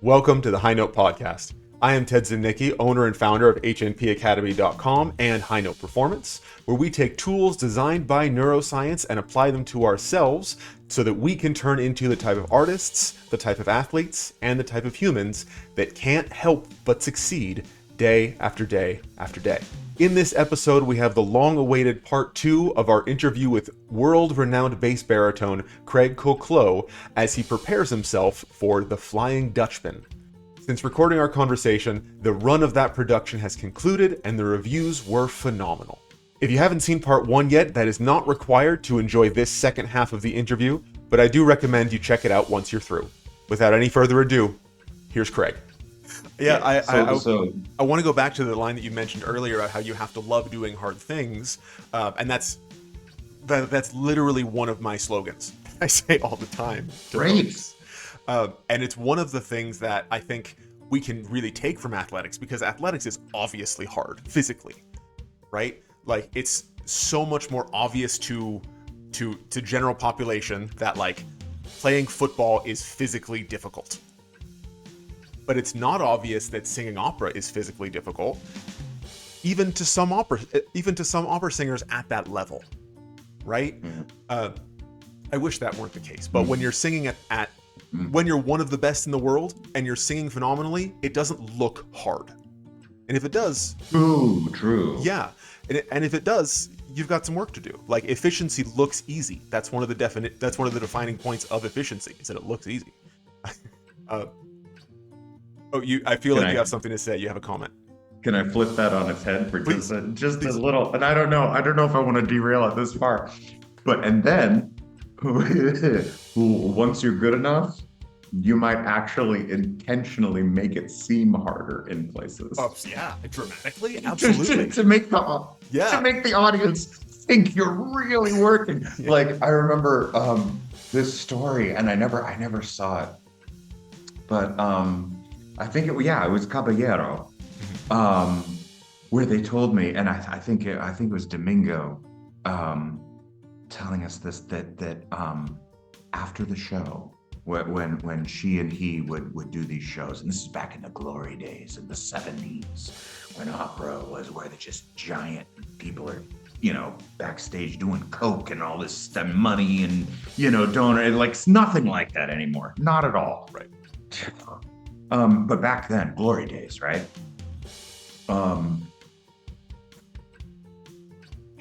Welcome to the High Note Podcast. I am Ted Zimnicki, owner and founder of HNPacademy.com and High Note Performance, where we take tools designed by neuroscience and apply them to ourselves so that we can turn into the type of artists, the type of athletes, and the type of humans that can't help but succeed day after day after day. In this episode, we have the long-awaited part 2 of our interview with world-renowned bass baritone Craig Colclough as he prepares himself for The Flying Dutchman. Since recording our conversation, the run of that production has concluded and the reviews were phenomenal. If you haven't seen part 1 yet, that is not required to enjoy this second half of the interview, but I do recommend you check it out once you're through. Without any further ado, here's Craig. Yeah, I want to go back to the line that you mentioned earlier about how you have to love doing hard things, and that's literally one of my slogans. I say all the time. Great. And it's one of the things that I think we can really take from athletics, because athletics is obviously hard physically, right? Like, it's so much more obvious to general population that like playing football is physically difficult. But it's not obvious that singing opera is physically difficult, even to some opera singers at that level, right? Mm-hmm. I wish that weren't the case, but when you're singing when you're one of the best in the world and you're singing phenomenally, it doesn't look hard. And if it does, true. Yeah, and if it does, you've got some work to do. Like, efficiency looks easy. That's one of the defining points of efficiency, is that it looks easy. I feel like you have something to say. You have a comment. Can I flip that on its head for just a little? And I don't know if I want to derail it this far, and then once you're good enough, you might actually intentionally make it seem harder in places. Oh, yeah, dramatically, absolutely. to make the audience think you're really working. Yeah. Like, I remember this story, and I never saw it, but I think it was Caballero, where they told me, and I think it was Domingo, telling us this, that after the show, when she and he would do these shows, and this is back in the glory days in the 70s, when opera was where the just giant people are, backstage doing coke and all this stuff, money and, donor, like, it's nothing like that anymore. Not at all. Right. But back then, glory days, right?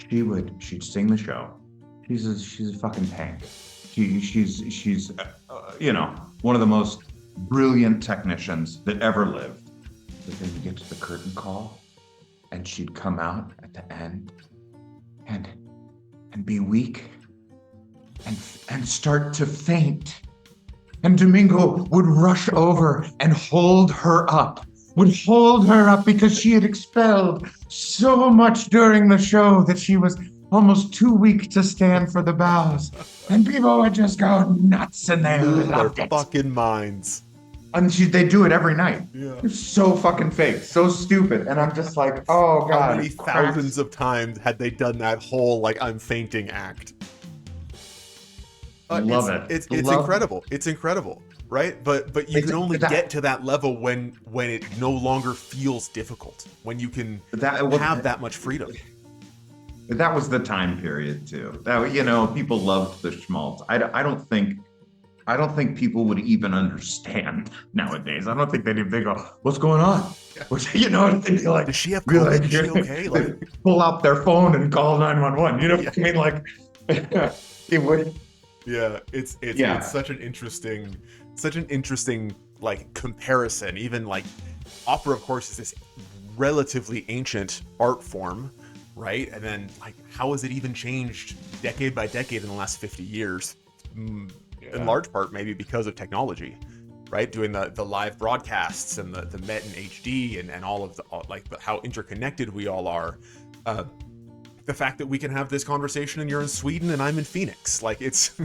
She'd sing the show. She's a fucking tank. She's one of the most brilliant technicians that ever lived. But then you get to the curtain call, and she'd come out at the end and be weak and start to faint. And Domingo would rush over and hold her up because she had expelled so much during the show that she was almost too weak to stand for the bows. And people would just go nuts in there. Their fucking minds. And they do it every night. Yeah. It's so fucking fake, so stupid. And I'm just like, oh God. How many thousands of times had they done that whole, like, I'm fainting act? Love it. It's incredible. It's incredible, right? But you can only get to that level when it no longer feels difficult. When you can have that much freedom. That was the time period too. That, people loved the schmaltz. I don't think people would even understand nowadays. I don't think they'd go, "What's going on?" Yeah. They'd be like, "Does she have COVID? Is she okay?" Like, pull out their phone and call 911. You know what I mean? Like, it would. Yeah, it's such an interesting like comparison. Even like opera, of course, is this relatively ancient art form, right? And then, like, how has it even changed decade by decade in the last 50 years? In large part, maybe because of technology, right? Doing the live broadcasts and the Met in HD and all of how interconnected we all are. The fact that we can have this conversation and you're in Sweden and I'm in Phoenix, like, it's.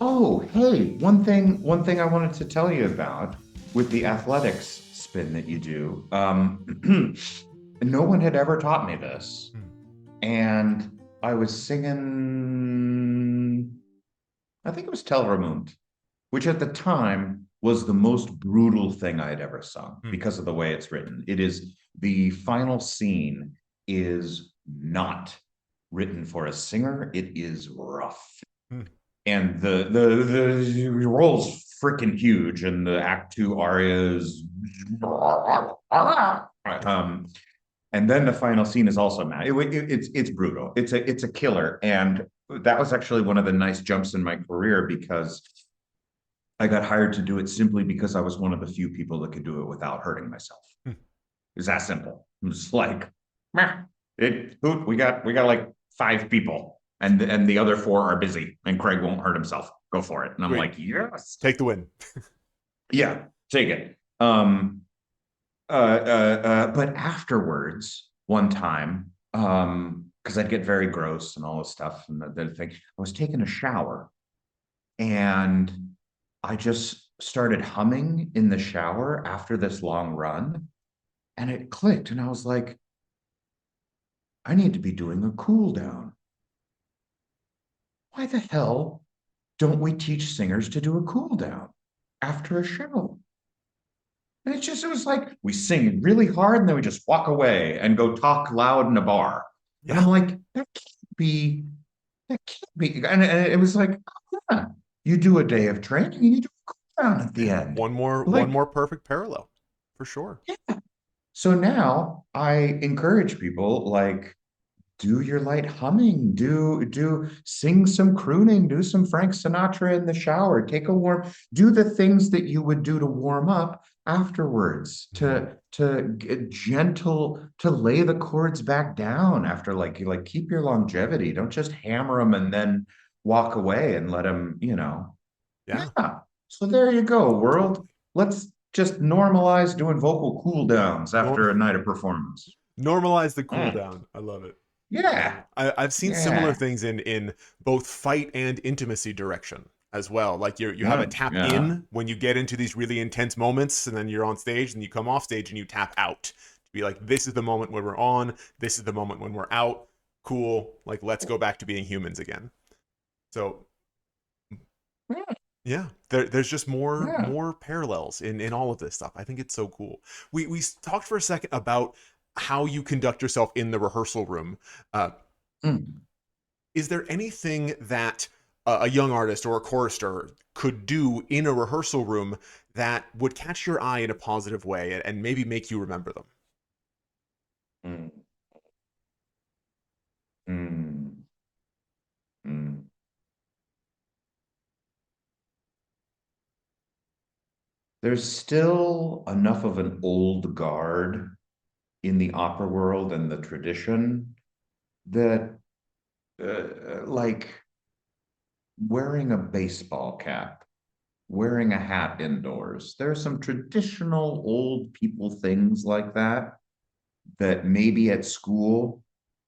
Oh, hey, one thing I wanted to tell you about with the athletics spin that you do. No one had ever taught me this. And I was singing, I think it was Tel Ramund, which at the time was the most brutal thing I had ever sung Hmm. because of the way it's written. It is the final scene is not written for a singer. It is rough. Hmm. And the role's freaking huge, and the act two aria is and then the final scene is also mad. It's brutal. It's a killer, and that was actually one of the nice jumps in my career because I got hired to do it simply because I was one of the few people that could do it without hurting myself. Hmm. It's that simple. It's like, we got like 5 people, and the other 4 are busy, and Craig won't hurt himself. Go for it. And I'm Sweet. like, yes, Take the win. yeah, take it. But afterwards, one time, because I'd get very gross and all this stuff, and the thing, I was taking a shower, and I just started humming in the shower after this long run, and it clicked, and I was like, I need to be doing a cool down. Why the hell don't we teach singers to do a cool down after a show? And it was like we sing really hard and then we just walk away and go talk loud in a bar. And I'm Yeah. like, that can't be. And it was like, yeah, you do a day of training and you do a cool down at the Yeah. end. One Like, more perfect parallel for sure. yeah. So now I encourage people like do your light humming, do sing some crooning, do some Frank Sinatra in the shower, take a warm, do the things that you would do to warm up afterwards, Mhm. to get gentle, to lay the chords back down after like keep your longevity. Don't just hammer them and then walk away and let them, Yeah. yeah. So there you go, world. Totally. Let's just normalize doing vocal cool downs Nor after a night of performance. Normalize the cool Mm. down. I love it. I love Yeah. it. I've seen similar Yeah. things in both fight and intimacy direction as well. Like you have a Mm, tap yeah. in when you get into these really intense moments, and then you're on stage, and you come off stage and you tap out to be like, this is the moment when we're on, this is the moment when we're out. Cool. Like let's go back to being humans again. So Yeah. yeah, there's just more Yeah. parallels in all of this stuff. I think it's so cool. We talked for a second about how you conduct yourself in the rehearsal room. Uh, Mm. is there anything that a young artist or a chorister could do in a rehearsal room that would catch your eye in a positive way and maybe make you remember them? Mm. Mm. Mm. There's still enough of an old guard in the opera world and the tradition that, like wearing a baseball cap, wearing a hat indoors, there's some traditional old people things like that that maybe at school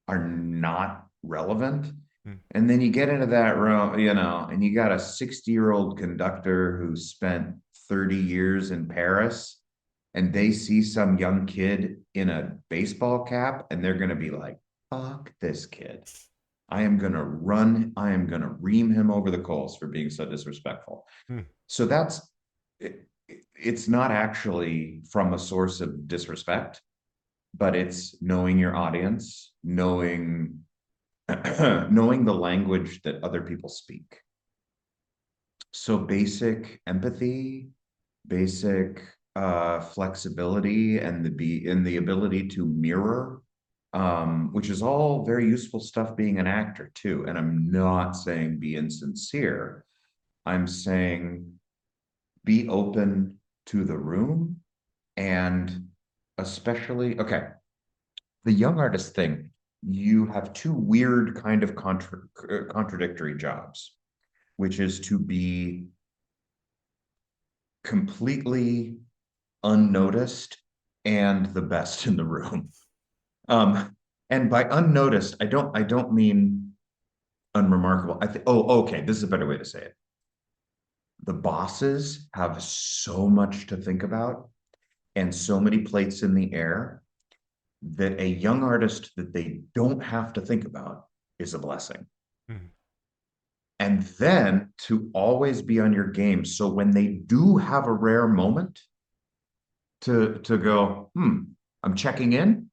are not relevant. Hmm. And then you get into that room, and you got a 60-year-old conductor who spent 30 years in Paris, and they see some young kid in a baseball cap, and they're going to be like, fuck this kid. I am going to ream him over the coals for being so disrespectful. Hmm. So it's not actually from a source of disrespect, but it's knowing your audience, knowing the language that other people speak. So basic empathy, basic flexibility, and the ability to mirror, which is all very useful stuff being an actor too. And I'm not saying be insincere. I'm saying be open to the room, and especially, okay, the young artist thing, you have two weird kind of contradictory jobs, which is to be completely unnoticed and the best in the room. And by unnoticed, I don't mean unremarkable. Okay, this is a better way to say it. The bosses have so much to think about and so many plates in the air that a young artist that they don't have to think about is a blessing. Hmm. And And then to always be on your game. So when they do have a rare moment to go, I'm checking in.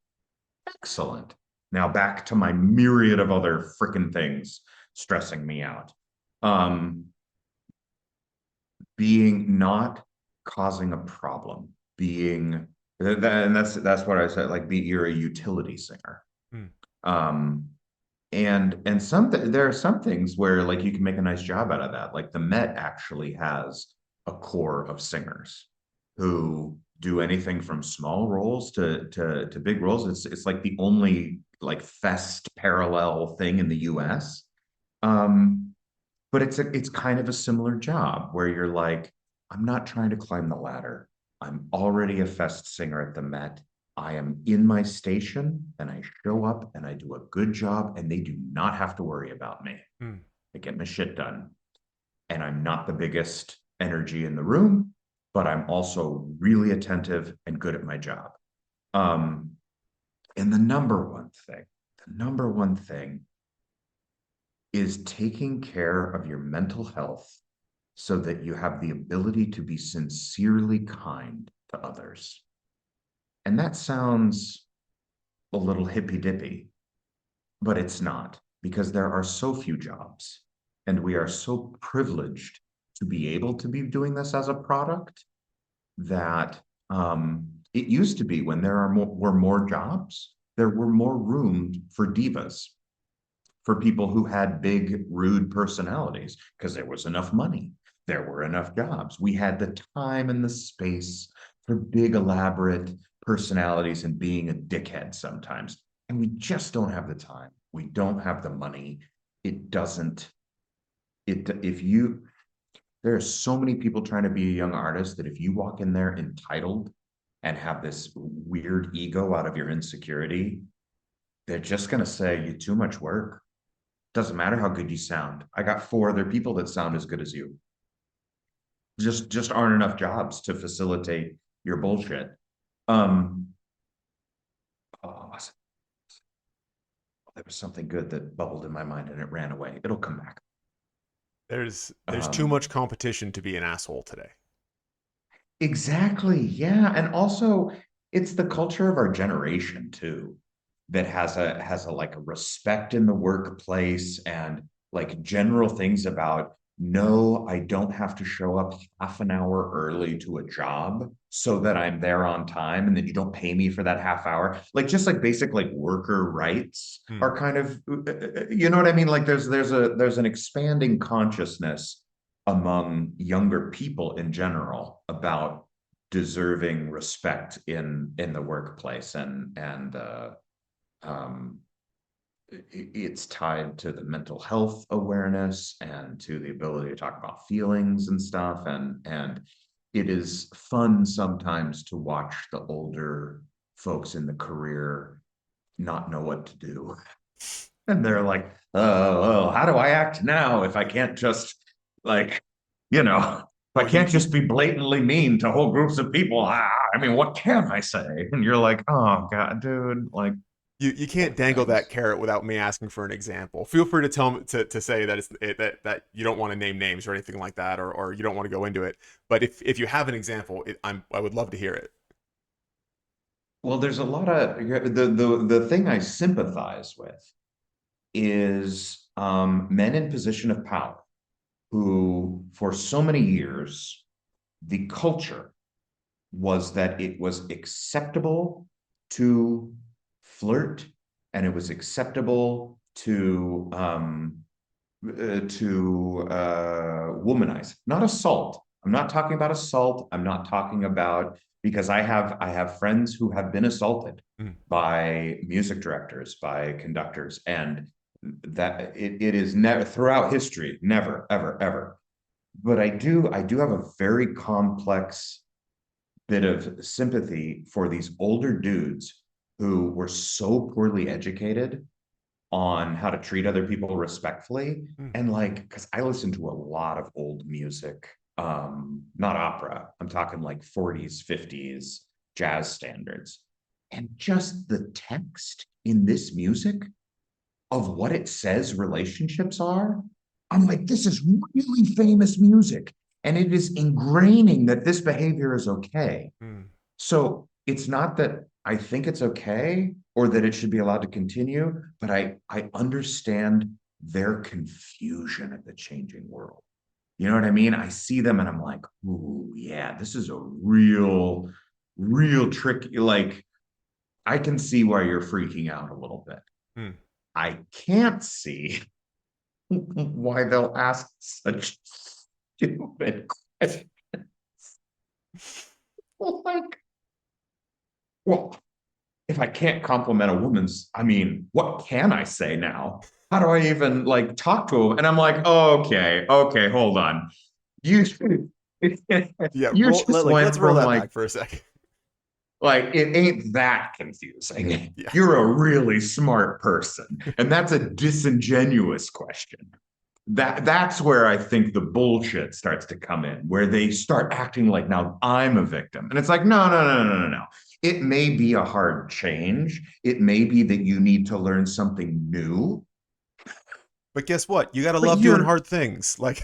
Excellent. Now back to my myriad of other freaking things stressing me out. Being not causing a problem, being and that's what I said, like you're a utility singer. Um, and there are some things where like you can make a nice job out of that. Like the Met actually has a core of singers who do anything from small roles to big roles. It's like the only like fest parallel thing in the US. But it's kind of a similar job where you're like, I'm not trying to climb the ladder. I'm already a fest singer at the Met. I am in my station and I show up and I do a good job and they do not have to worry about me. I get my shit done. And I'm not the biggest energy in the room, but I'm also really attentive and good at my job. And the number one thing is taking care of your mental health so that you have the ability to be sincerely kind to others. And that sounds a little hippy dippy, but it's not, because there are so few jobs and we are so privileged to be able to be doing this as a product that it used to be when were more jobs, there were more room for divas, for people who had big, rude personalities, because there was enough money. There were enough jobs. We had the time and the space for big, elaborate personalities and being a dickhead sometimes. And we just don't have the time. We don't have the money. There are so many people trying to be a young artist that if you walk in there entitled and have this weird ego out of your insecurity, they're just going to say, you too much work. Doesn't matter how good you sound. I got 4 other people that sound as good as you. Just aren't enough jobs to facilitate your bullshit. There was something good that bubbled in my mind and it ran away. It'll come back. There's too much competition to be an asshole today. Exactly. Yeah. And also it's the culture of our generation too that has a like a respect in the workplace and like general things about, no, I don't have to show up half an hour early to a job so that I'm there on time and then you don't pay me for that half hour. Like just like basic like worker rights are kind of, you know what I mean? Like there's an expanding consciousness among younger people in general about deserving respect in the workplace, and it's tied to the mental health awareness and to the ability to talk about feelings and stuff, and it is fun sometimes to watch the older folks in the career not know what to do. And they're like, oh, how do I act now if I can't just like, if I can't just be blatantly mean to whole groups of people? I mean, what can I say? And you're like, oh God, dude, like you can't dangle that carrot without me asking for an example. Feel free to tell me to say that that you don't want to name names or anything like that, or you don't want to go into it. But if you have an example, I would love to hear it. Well, there's a lot of the thing I sympathize with is men in position of power who, for so many years, the culture was that it was acceptable to flirt and it was acceptable to womanize, not assault. I'm not talking about assault. I'm not talking about, because I have friends who have been assaulted by music directors, by conductors, and that it is never throughout history, never, ever, ever. But I do have a very complex bit of sympathy for these older dudes who were so poorly educated on how to treat other people respectfully. And like, because I listen to a lot of old music, not opera, I'm talking like 40s, 50s jazz standards, and just the text in this music of what it says relationships are I'm like, this is really famous music. And it is ingraining that this behavior is okay. Mm. So it's not that I think it's okay or that it should be allowed to continue, but I understand their confusion at the changing world. You know what I mean? I see them and I'm like, ooh, yeah, this is a real tricky. Like, I can see why you're freaking out a little bit. Mm. I can't see why they'll ask such stupid questions. Like, well, if I can't compliment a woman's, I mean, what can I say now? How do I even like talk to him? And I'm like, okay, hold on. You Yeah, you just went let's roll from that like back for a second. it ain't that confusing. Yeah. You're a really smart person. And that's a disingenuous question. That's where I think the bullshit starts to come in, where they start acting like now I'm a victim. And it's like, no. It may be a hard change. It may be that you need to learn something new, But guess what? You gotta but love doing hard things. Like,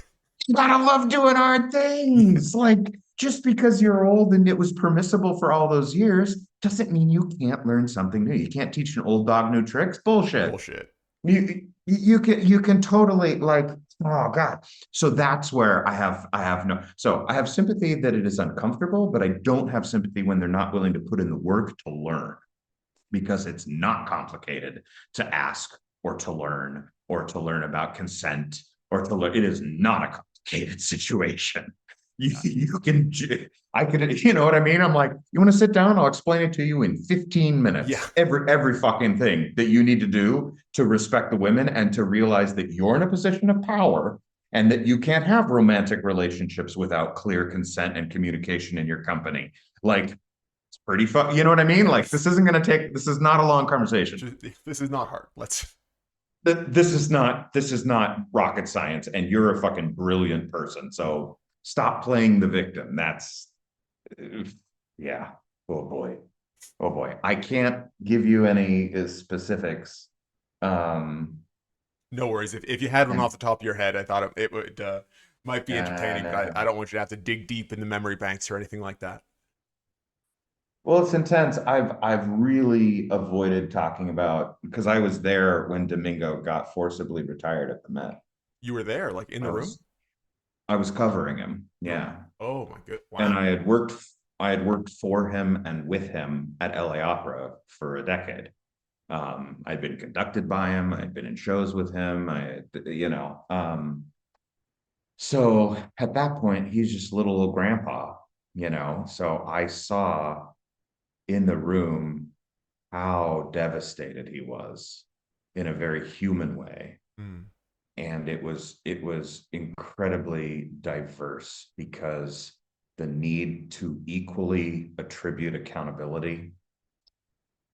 you gotta love doing hard things. Like, just because you're old and it was permissible for all those years doesn't mean you can't learn something new. You can't teach an old dog new tricks. Bullshit. bullshit. You can totally like, oh God. So that's where I have sympathy that it is uncomfortable, but I don't have sympathy when they're not willing to put in the work to learn, because it's not complicated to ask or to learn about consent or to learn. It is not a complicated situation. You can, I could, you know what I mean? I'm like, you want to sit down? I'll explain it to you in 15 Yeah. minutes. Every fucking thing that you need to do to respect the women and to realize that you're in a position of power and that you can't have romantic relationships without clear consent and communication in your company. Like, it's pretty fun. You know what I mean? Like, Yes. this is not a long conversation. This is not hard. Let's. This is not rocket science, and you're a fucking brilliant person. So stop playing the victim. That's yeah. Oh boy. Oh boy. I can't give you any specifics. No worries. If you had one And off the top of your head, I thought it would might be entertaining, but no. I don't want you to have to dig deep in the memory banks or anything like that. Well, it's intense. I've really avoided talking about, because I was there when Domingo got forcibly retired at the Met. You were there, like in I the room. was I was covering him. Oh, Yeah. oh my good. And Wow. I had worked for him and with him at LA Opera for a decade. I'd been conducted by him. I'd been in shows with him. So at that point, he's just little old grandpa, So I saw in the room how devastated he was in a very human way. Mm. And it was incredibly diverse, because the need to equally attribute accountability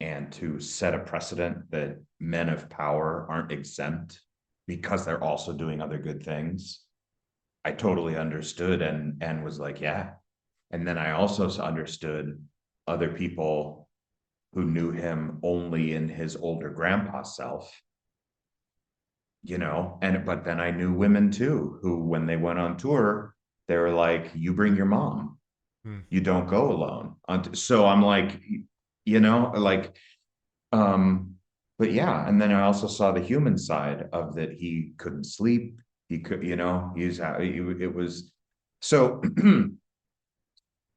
and to set a precedent that men of power aren't exempt because they're also doing other good things. I totally understood and was like, yeah. And then I also understood other people who knew him only in his older grandpa self, but then I knew women too, who, when they went on tour, they were like, you bring your mom, Mm. you don't go alone. So I'm like, like, um, but yeah. And then I also saw the human side of that. He couldn't sleep. He could, it was, so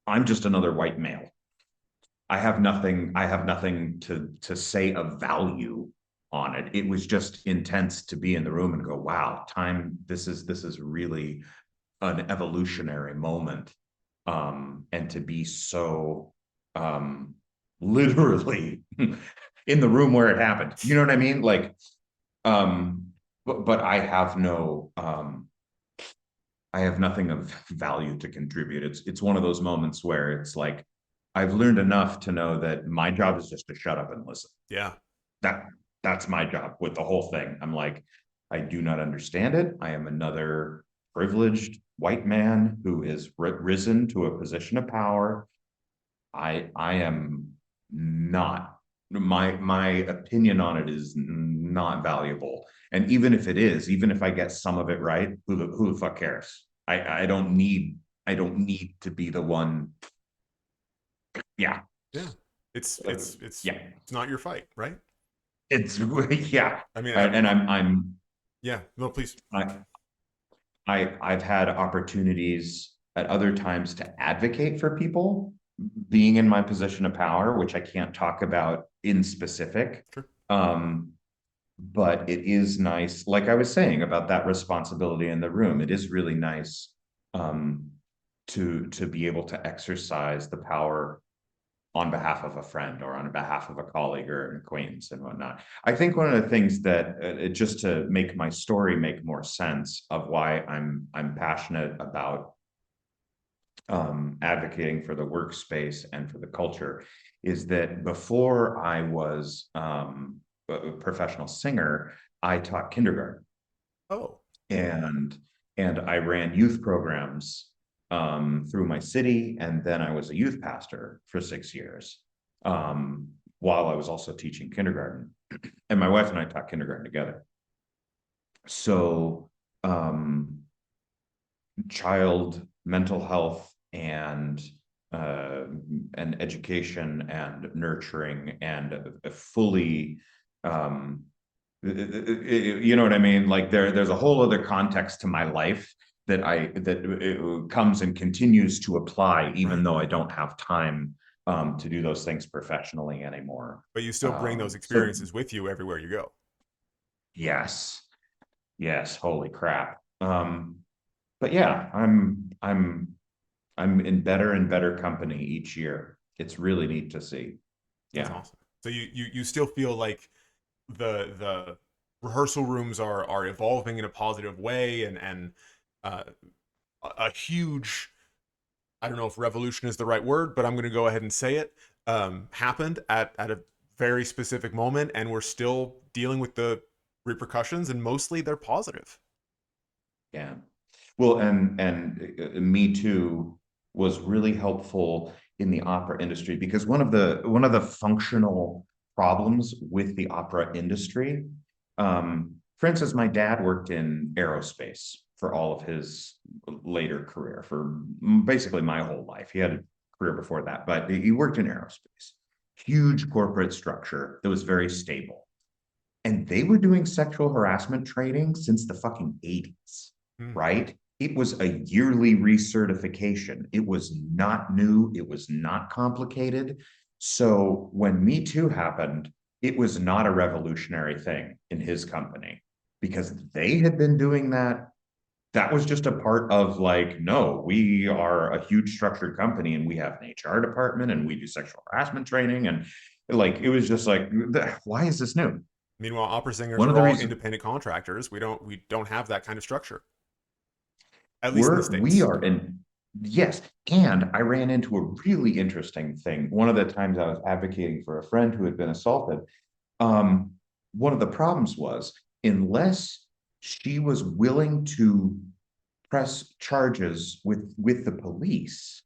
I'm just another white male. I have nothing to say of value on it. It was just intense to be in the room and go, wow, this is really an evolutionary moment. And to be so literally in the room where it happened. You know what I mean? Like, but I have nothing of value to contribute. It's one of those moments where it's like, I've learned enough to know that my job is just to shut up and listen. Yeah. That that's my job with the whole thing. I'm like, I do not understand it. I am another privileged white man who is risen to a position of power. I am not my opinion on it is not valuable. And even if it is, even if I get some of it right, who the fuck cares? I don't need to be the one. Yeah. Yeah. It's Yeah. it's not your fight, right? It's yeah. I mean, And I'm yeah. No, please. I've had opportunities at other times to advocate for people being in my position of power, which I can't talk about in specific. Sure. But it is nice, like I was saying about that responsibility in the room. It is really nice to be able to exercise the power on behalf of a friend or on behalf of a colleague or an acquaintance and whatnot. I think one of the things that just to make my story make more sense of why I'm passionate about advocating for the workspace and for the culture is that before I was a professional singer, I taught kindergarten. Oh. And I ran youth programs through my city, and then I was a youth pastor for 6 years while I was also teaching kindergarten. And my wife and I taught kindergarten together. So child mental health and education and nurturing and fully you know what I mean? Like there's a whole other context to my life that it comes and continues to apply, even though I don't have time to do those things professionally anymore. But you still bring those experiences with you everywhere you go. Yes. Holy crap. But yeah, I'm in better and better company each year. It's really neat to see. Yeah. That's awesome. So you still feel like the rehearsal rooms are evolving in a positive way, and a huge, I don't know if revolution is the right word, but I'm going to go ahead and say it, happened at a very specific moment, and we're still dealing with the repercussions, and mostly they're positive. Yeah. Well, and Me Too was really helpful in the opera industry because one of the functional problems with the opera industry, for instance, my dad worked in aerospace for all of his later career, for basically my whole life. He had a career before that, but he worked in aerospace. Huge corporate structure that was very stable. And they were doing sexual harassment training since the fucking 80s, right? It was a yearly recertification. It was not new. It was not complicated. So when Me Too happened, it was not a revolutionary thing in his company because they had been doing that. That was just a part of like, no, we are a huge structured company and we have an HR department and we do sexual harassment training. And like, it was just like, why is this new? Meanwhile, opera singers One of are the all reasons independent contractors. We don't have that kind of structure, at least in the we States. are in, yes. And I ran into a really interesting thing. One of the times I was advocating for a friend who had been assaulted, one of the problems was unless she was willing to press charges with the police,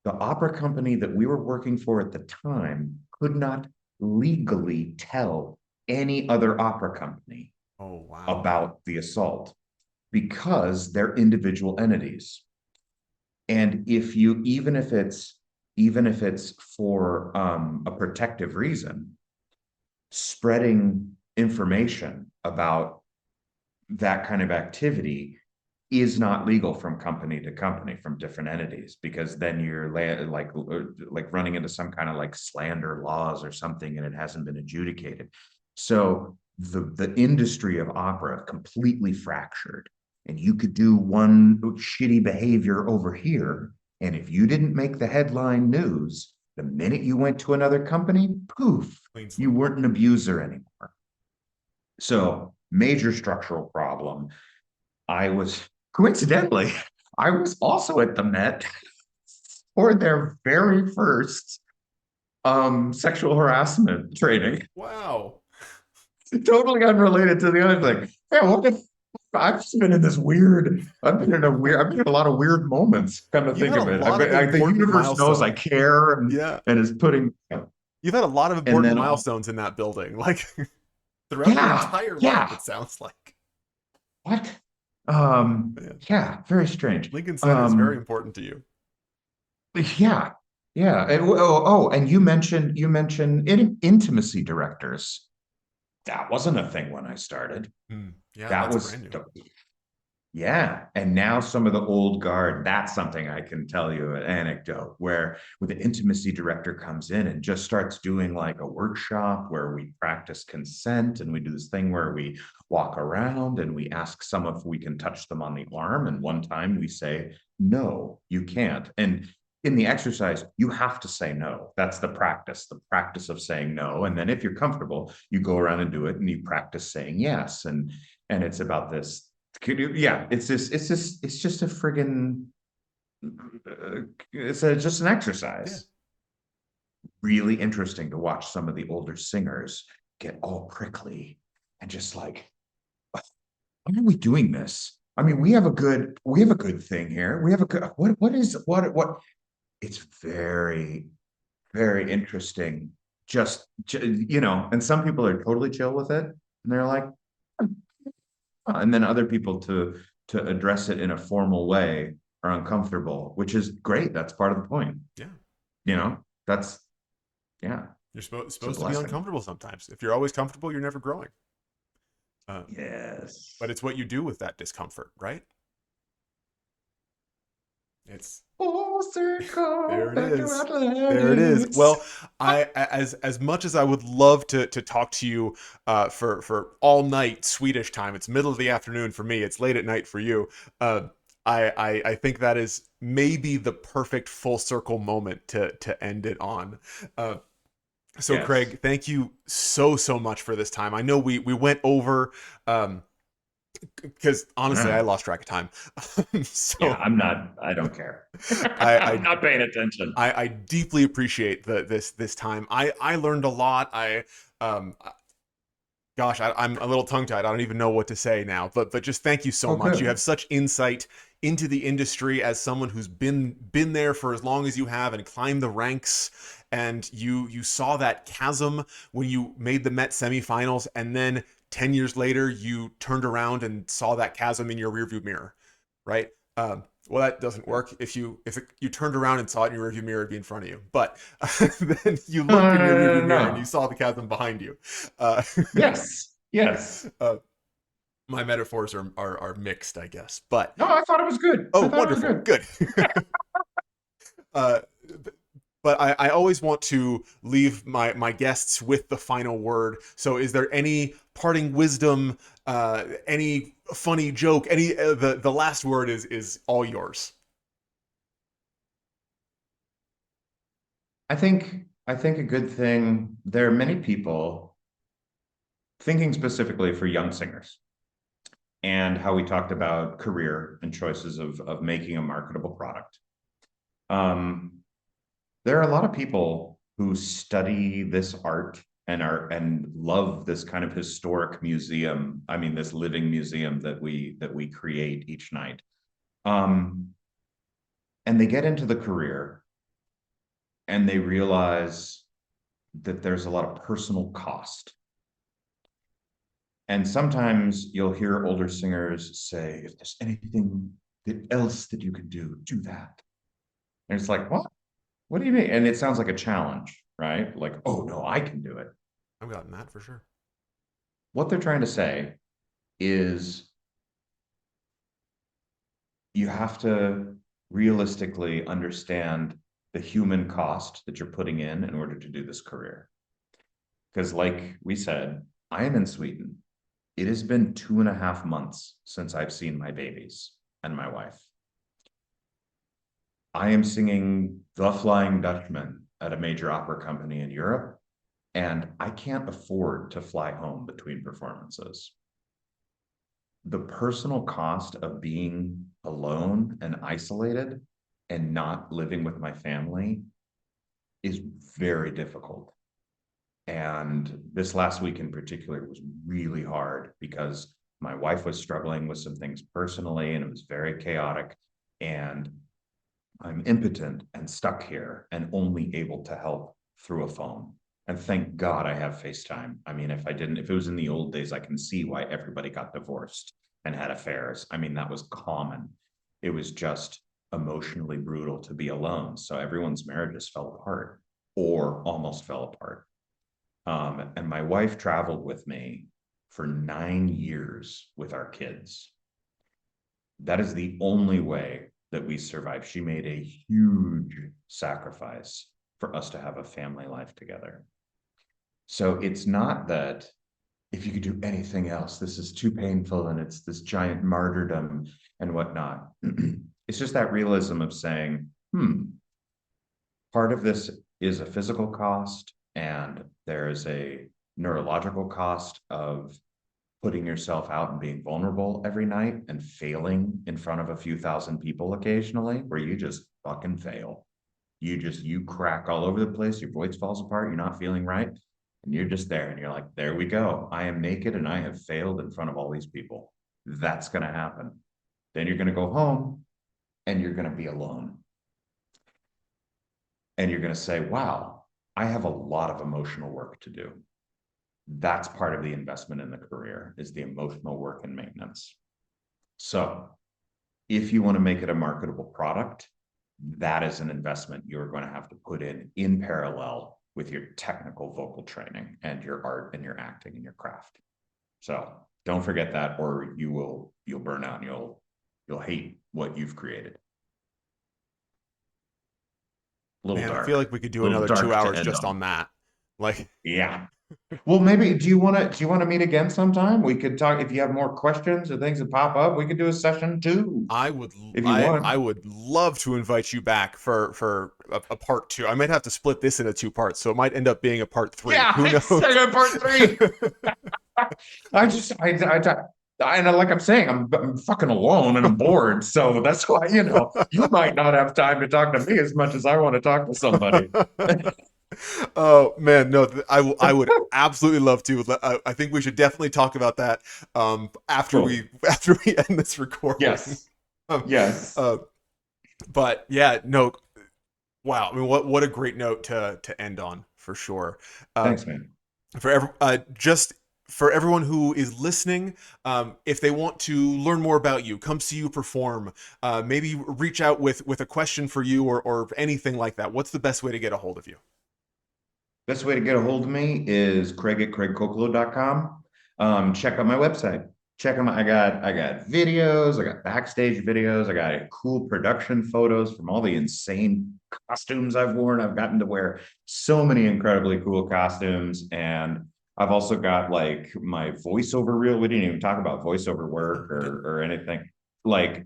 the opera company that we were working for at the time could not legally tell any other opera company Oh, wow. about the assault because they're individual entities. And if you, even if it's for a protective reason, spreading information about that kind of activity is not legal from company to company, from different entities, because then you're like running into some kind of like slander laws or something, and it hasn't been adjudicated. So the industry of opera completely fractured, and you could do one shitty behavior over here, and if you didn't make the headline news, the minute you went to another company, poof, you weren't an abuser anymore. So major structural problem. I was coincidentally, I was also at the Met for their very first sexual harassment training. Wow. Totally unrelated to the other thing. Yeah, what if I've just been in this weird, I've been in a lot of weird moments, come to think of it. The universe knows I care and is putting You've had a lot of And important then, milestones in that building, like throughout your yeah, entire life, yeah. it sounds like. What? Yeah. Yeah, very strange. Lincoln Center is very important to you. Yeah, yeah. And you mentioned intimacy directors. That wasn't a thing when I started. Hmm. Yeah, That that's brand was new. Yeah, and now some of the old guard, that's something I can tell you an anecdote where the intimacy director comes in and just starts doing like a workshop where we practice consent and we do this thing where we walk around and we ask some if we can touch them on the arm. And one time we say, no, you can't. And in the exercise, you have to say no. That's the practice of saying no. And then if you're comfortable, you go around and do it and you practice saying yes. And it's about this yeah, it's just a friggin' just an Yeah. exercise. Really interesting to watch some of the older singers get all prickly and just like, why are we doing this? I mean, we have a good thing here. We have a good what it's very, very interesting. And some people are totally chill with it, and they're like, and then other people to address it in a formal way are uncomfortable, which is great. That's part of the point. Yeah. That's yeah, You're it's a supposed to be blessing. uncomfortable sometimes. If you're always comfortable, you're never growing. Uh, but Yes. it's what you do with that discomfort, right? It's Full circle there it back to is. There it is. athletics. Well, as much as I would love to talk to you for all night Swedish time, it's middle of the afternoon for me. It's late at night for you. Uh, I think that is maybe the perfect full circle moment to end it on. Uh, so Yes. Craig, thank you so much for this time. I know we went over um, because honestly, I Yeah. lost track of time. Yeah, So I don't care. I, I'm I not paying attention. I deeply appreciate this time. I learned a lot. Um gosh, I'm a little tongue tied. I don't even know what to say now. But just thank you so Oh, much. You have good. such insight into the industry as someone who's been there for as long as you have and climbed the ranks. And you saw that chasm when you made the Met semifinals, and then 10 years later you turned around and saw that chasm in your rearview mirror, right? Well, that doesn't work. If you turned around and saw it in your rearview mirror, it'd be in front of you. But then you looked in your rearview mirror and you No. saw the chasm behind you. Uh, Yes. Yes. uh, my metaphors are mixed, I guess. But No, I thought it was good. oh, I thought it was wonderful, good. good. uh, but I always want to leave my guests with the final word. So, is there any parting wisdom, any funny joke, any the last word is all yours. I think a good thing, there are many people thinking specifically for young singers and how we talked about career and choices of making a marketable product. Um, there are a lot of people who study this art and love this kind of historic museum. I mean, this living museum that we create each night. Um, and they get into the career and they realize that there's a lot of personal cost. And sometimes you'll hear older singers say, if there's anything else that you can do, do that. And it's like, what? What do you mean? And it sounds like a challenge, right? Like, oh no, I can do it. I've gotten that for sure. What they're trying to say is you have to realistically understand the human cost that you're putting in order to do this career. Because, like we said, I am in Sweden. It has been 2.5 months since I've seen my babies and my wife. I am singing The Flying Dutchman at a major opera company in Europe, and I can't afford to fly home between performances. The personal cost of being alone and isolated and not living with my family is very difficult. And this last week in particular was really hard because my wife was struggling with some things personally and it was very chaotic. And I'm impotent and stuck here and only able to help through a phone. And thank God I have FaceTime. I mean, if it was in the old days, I can see why everybody got divorced and had affairs. I mean, that was common. It was just emotionally brutal to be alone. So everyone's marriages fell apart or almost fell apart. And my wife traveled with me for 9 years with our kids. That is the only way that we survived. She made a huge sacrifice for us to have a family life together. So it's not that if you could do anything else, this is too painful and it's this giant martyrdom and whatnot. It's just that realism of saying, part of this is a physical cost and there is a neurological cost of putting yourself out and being vulnerable every night and failing in front of a few thousand people occasionally, where you just fucking fail. You crack all over the place, your voice falls apart, you're not feeling right, and you're just there and you're like, there we go. I am naked and I have failed in front of all these people. That's going to happen. Then you're going to go home and you're going to be alone. And you're going to say, wow, I have a lot of emotional work to do. That's part of the investment in the career, is the emotional work and maintenance. So if you want to make it a marketable product, that is an investment you're going to have to put in parallel with your technical vocal training and your art and your acting and your craft. So don't forget that, or you'll burn out and you'll hate what you've created. Man, dark. I feel like we could do another 2 hours just on that. Like, yeah. Well, maybe do you want to meet again sometime? We could talk if you have more questions or things that pop up. We could do a session 2. I would love to invite you back for a part 2. I might have to split this into 2 parts, so it might end up being a part 3. Yeah, who knows? Part 3. And like I'm saying, I'm fucking alone and I'm bored. So that's why, you might not have time to talk to me as much as I want to talk to somebody. Oh man, no, I would absolutely love to. I think we should definitely talk about that after we end this recording. Yes. Yes. But yeah, no. Wow. I mean, what a great note to end on, for sure. Thanks, man. For everyone who is listening, if they want to learn more about you, come see you perform, maybe reach out with a question for you or anything like that, what's the best way to get a hold of you? Best way to get a hold of me is craig@craigcolclough.com. Check out my website. Check them out. I got videos, I got backstage videos, I got cool production photos from all the insane costumes I've worn. I've gotten to wear so many incredibly cool costumes, and I've also got like my voiceover reel. We didn't even talk about voiceover work or anything. Like,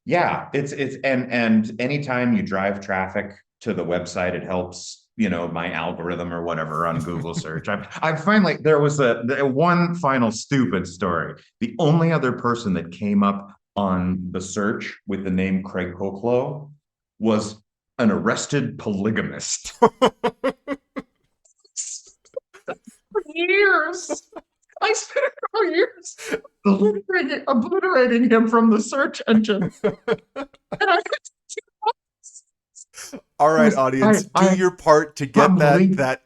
yeah, it's and anytime you drive traffic to the website, it helps, my algorithm or whatever on Google search. I finally, there was the one final stupid story. The only other person that came up on the search with the name Craig Colclough was an arrested polygamist. For years. I spent a couple years obliterating him from the search engine. And I all right, audience, do your part to get that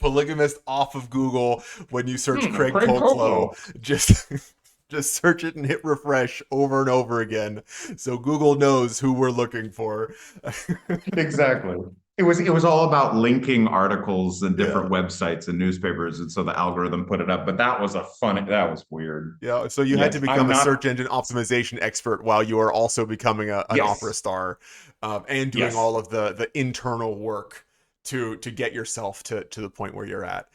polygamist off of Google when you search Craig Colclough. Just search it and hit refresh over and over again, so Google knows who we're looking for. Exactly. It was all about linking articles and different websites and newspapers, and so the algorithm put it up. But that was weird. Yeah, so you had to become a search engine optimization expert while you are also becoming an opera star, and doing all of the internal work to get yourself to the point where you're at.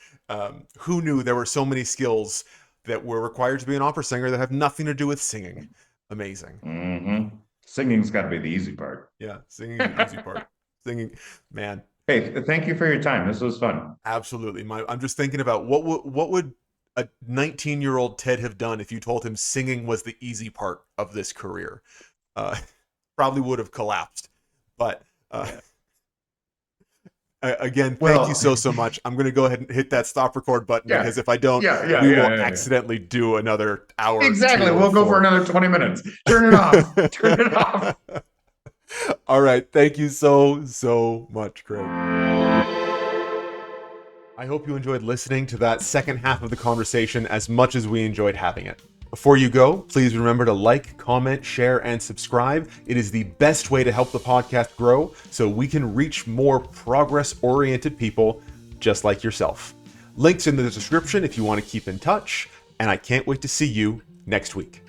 Who knew there were so many skills that were required to be an opera singer that have nothing to do with singing? Amazing. Mm-hmm. Singing's got to be the easy part. Yeah, singing is the easy part. Singing, man. Hey, thank you for your time. This was fun. Absolutely. I'm just thinking about what would a 19-year-old Ted have done if you told him singing was the easy part of this career? Probably would have collapsed. But again, thank you so much. I'm going to go ahead and hit that stop record button, because if I don't, we will accidentally do another hour. Exactly. We'll go for another 20 minutes. Turn it off. Turn it off. All right. Thank you so much, Craig. I hope you enjoyed listening to that second half of the conversation as much as we enjoyed having it. Before you go, please remember to like, comment, share, and subscribe. It is the best way to help the podcast grow so we can reach more progress-oriented people just like yourself. Links in the description if you want to keep in touch, and I can't wait to see you next week.